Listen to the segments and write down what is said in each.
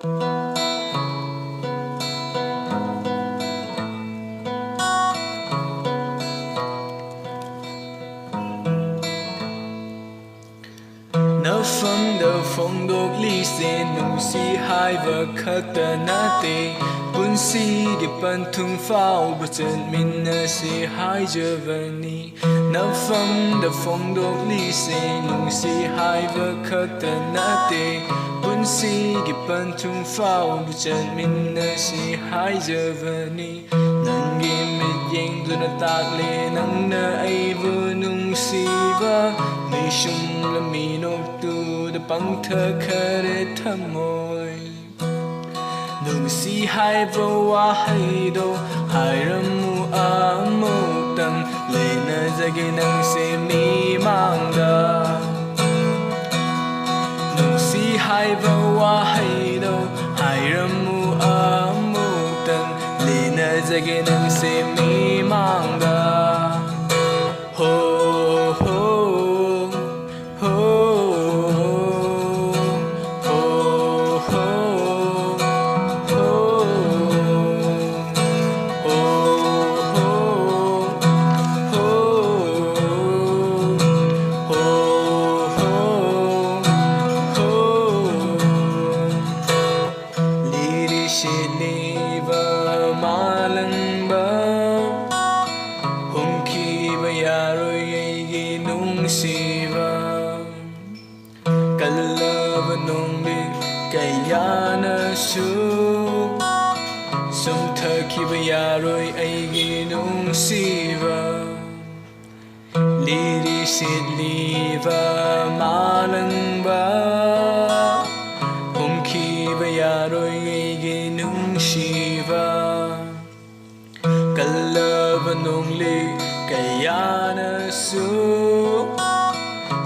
From the phong đô ly xe nụ si hai vợ khát ta na tê bún si cái pan thung phao bờ chân min na si hai giờ về ni from the phong đô ly xe nụ si hai vợ khát ta na tê bún si cái pan thung phao bờ chân min na si hai giờ về ni nang gi mit yeng du na tak le nang na ai vu nung si va mi shum la mi no tu de bang thơ khơ de tham môi nung si hai vô wa hai do hai ram mu a mu tang le na zage nang se mi mang da nung si hai vô wa hai do hai ram mu a mu tang le na zage nang se mi mang da ho Kayana su sum thơ khi bây giờ rồi ai ghi nung siva li đi xịt li và ma lăng ba hôm khi bây giờ rồi ai ghi nung siva kala và nung li kayana su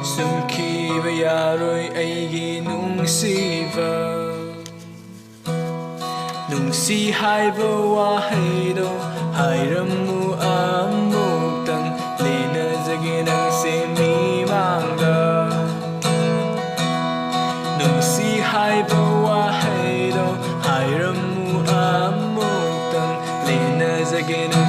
sum khi bây giờ rồi ai ghi nung siva nung si hai vô wa hai do hai ram mu a mu tang le na zage nang se mi mang da nung si hai vô wa hai do hai ram mu a mu tang le na zage nang